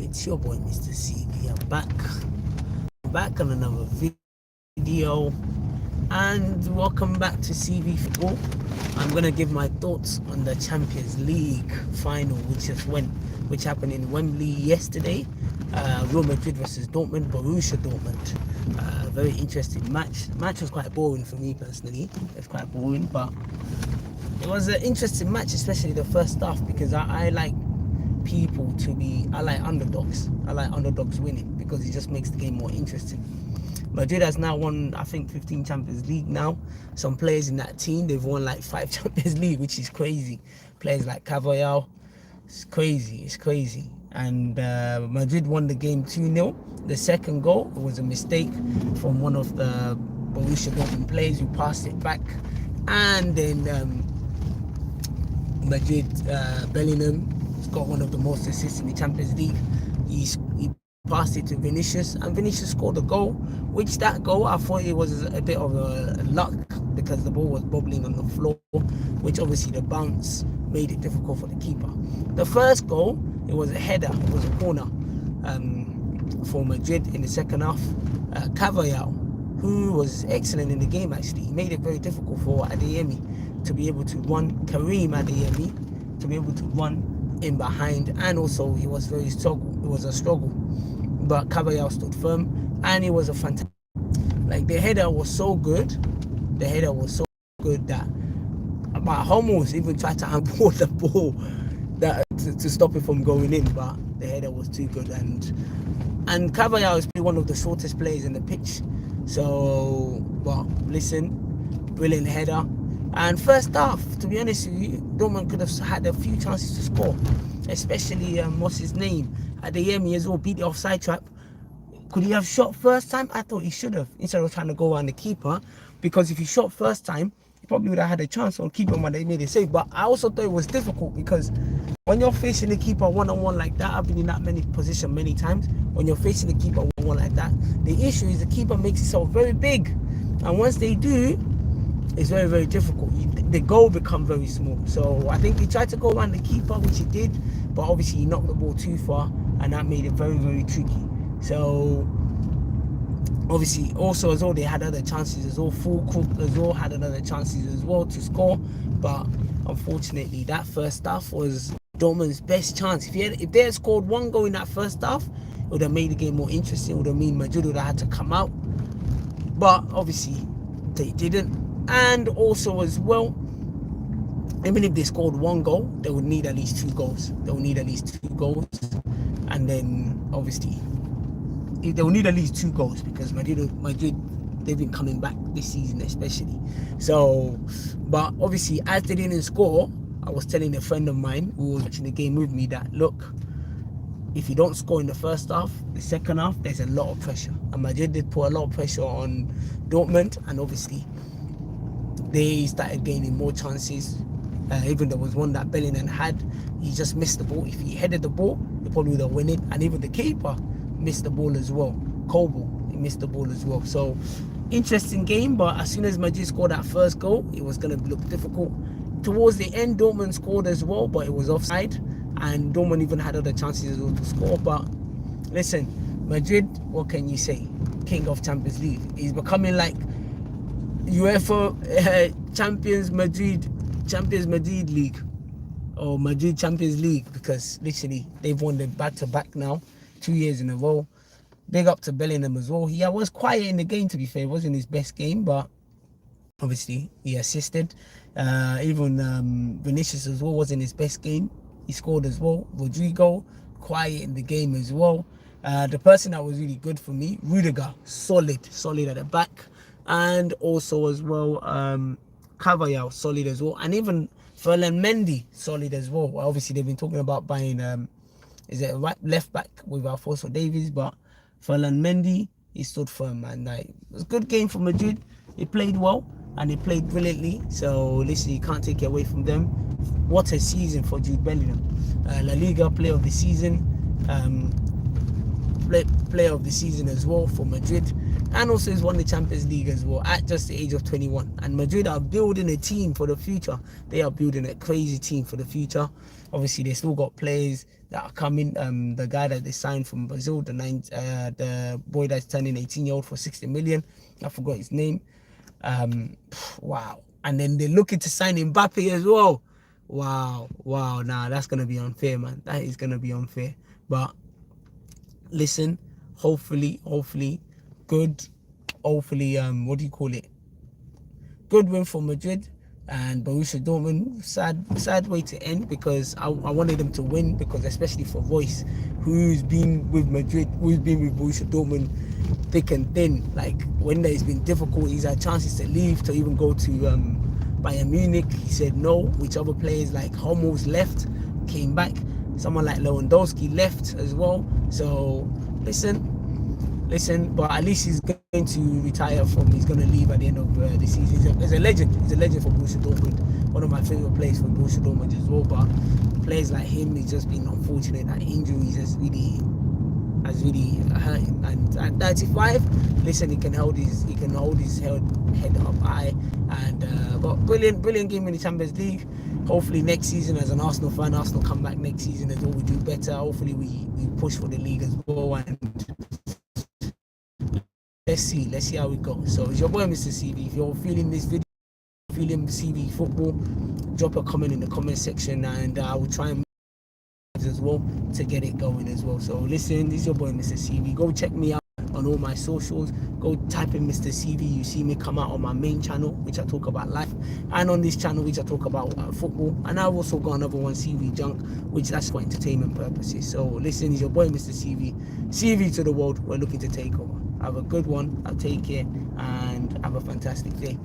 It's your boy Mr. CV. I'm back on another video, and welcome back to CV Football. I'm gonna give my thoughts on the Champions League final, which happened in Wembley yesterday. Real Madrid versus Dortmund, Borussia Dortmund. Very interesting match. The match was quite boring for me personally. It's quite boring, but it was an interesting match, especially the first half, because I like I like underdogs. I like underdogs winning because it just makes the game more interesting. Madrid has now won, I think, 15 Champions League now. Some players in that team, they've won like 5 Champions League, which is crazy. Players like Carvajal, it's crazy. And Madrid won the game 2-0. The second goal, it was a mistake from one of the Borussia Dortmund players who passed it back. And then Madrid, Bellingham, got one of the most assists in the Champions League. He passed it to Vinicius, and Vinicius scored a goal, which that goal, I thought it was a bit of a luck because the ball was bobbling on the floor, which obviously the bounce made it difficult for the keeper. The first goal, it was a header, it was a corner for Madrid in the second half. Carvajal, who was excellent in the game actually, he made it very difficult for Adeyemi to be able to run, Karim Adeyemi, to be able to run in behind, and also it was a struggle, but Carvajal stood firm, and it was a fantastic, like, the header was so good that Hummels even tried to handball the ball to stop it from going in, but the header was too good, and Carvajal is probably one of the shortest players in the pitch. So, well, listen, brilliant header. And first half, to be honest with you, Dortmund could have had a few chances to score, especially what's his name, Adeyemi as well, beat the offside trap. Could he have shot first time? I thought he should have, instead of trying to go around the keeper, because if he shot first time, he probably would have had a chance on keeper when they made a save. But I also thought it was difficult because when you're facing the keeper one-on-one like that, I've been in that position many times. When you're facing the keeper one-on-one like that, the issue is the keeper makes himself very big, and once they do, it's very, very difficult. The goal becomes very small. So I think he tried to go around the keeper, which he did, but obviously he knocked the ball too far, and that made it very, very tricky. So obviously also as well, they had other chances as well. Fulkrug as well had other chances as well to score, but unfortunately that first half was Dortmund's best chance. If they had scored one goal in that first half, it would have made the game more interesting. It would have mean Madrid would have had to come out, but obviously they didn't. And also as well, even if they scored one goal, they would need at least 2 goals. And then obviously they will need at least 2 goals because Madrid, they've been coming back this season especially. So, but obviously as they didn't score, I was telling a friend of mine who was watching the game with me that, look, if you don't score in the first half, the second half, there's a lot of pressure. And Madrid did put a lot of pressure on Dortmund, and obviously they started gaining more chances. Even there was one that Bellingham had, he just missed the ball. If he headed the ball, he probably would have won it. And even the keeper missed the ball as well. Kobel, he missed the ball as well. So, interesting game, but as soon as Madrid scored that first goal, it was going to look difficult. Towards the end, Dortmund scored as well, but it was offside. And Dortmund even had other chances as well to score. But listen, Madrid, what can you say? King of Champions League. He's becoming like UEFA Champions Madrid League, or Madrid Champions League, because literally they've won the back-to-back now, 2 years in a row. Big up to Bellingham as well. He was quiet in the game, to be fair. It wasn't his best game, but obviously he assisted. Even Vinicius as well wasn't his best game. He scored as well. Rodrigo, quiet in the game as well. The person that was really good for me, Rudiger, solid at the back. And also as well, Carvajal, solid as well. And even Ferland Mendy, solid as well. Obviously, they've been talking about buying, left back with Alphonso Davies, but Ferland Mendy, he stood firm, and it was a good game for Madrid. They played well, and they played brilliantly. So, listen, you can't take it away from them. What a season for Jude Bellingham. La Liga Player of the Season, Player of the Season as well for Madrid. And also he's won the Champions League as well at just the age of 21. And Madrid are building a team for the future. They are building a crazy team for the future. Obviously, they still got players that are coming. The guy that they signed from Brazil, the boy that's turning 18-year-old for 60 million. I forgot his name. Wow. And then they're looking to sign Mbappe as well. Wow. Nah, that's gonna be unfair, man. That is gonna be unfair. But listen, hopefully, good. Hopefully, what do you call it? Good win for Madrid. And Borussia Dortmund, sad way to end, because I wanted them to win, because especially for Royce, who's been with Madrid, who's been with Borussia Dortmund thick and thin. Like, when there's been difficulties, had chances to leave, to even go to Bayern Munich, he said no. Which other players like Hummels left, came back. Someone like Lewandowski left as well. So listen, but at least he's going to retire he's going to leave at the end of the season. He's a legend. He's a legend for Borussia Dortmund. One of my favorite players for Borussia Dortmund as well. But players like him, it's just been unfortunate that injuries has really hurt him. And at 35, listen, he can hold his head up high. And but brilliant game in the Champions League. Hopefully next season, as an Arsenal fan, Arsenal come back next season as well. We do better. Hopefully we push for the league as well. And let's see how we go. So it's your boy Mr. CV. If you're feeling this video, feeling CV football, drop a comment in the comment section, and I will try and as well to get it going as well. So listen, this is your boy Mr. CV. Go check me out on all my socials. Go type in Mr. CV. You see me come out on my main channel, which I talk about life, and on this channel, which I talk about football. And I've also got another one, CV Junk, which that's for entertainment purposes. So listen, it's your boy Mr. CV. CV to the world. We're looking to take over. Have a good one. I'll take care, and have a fantastic day.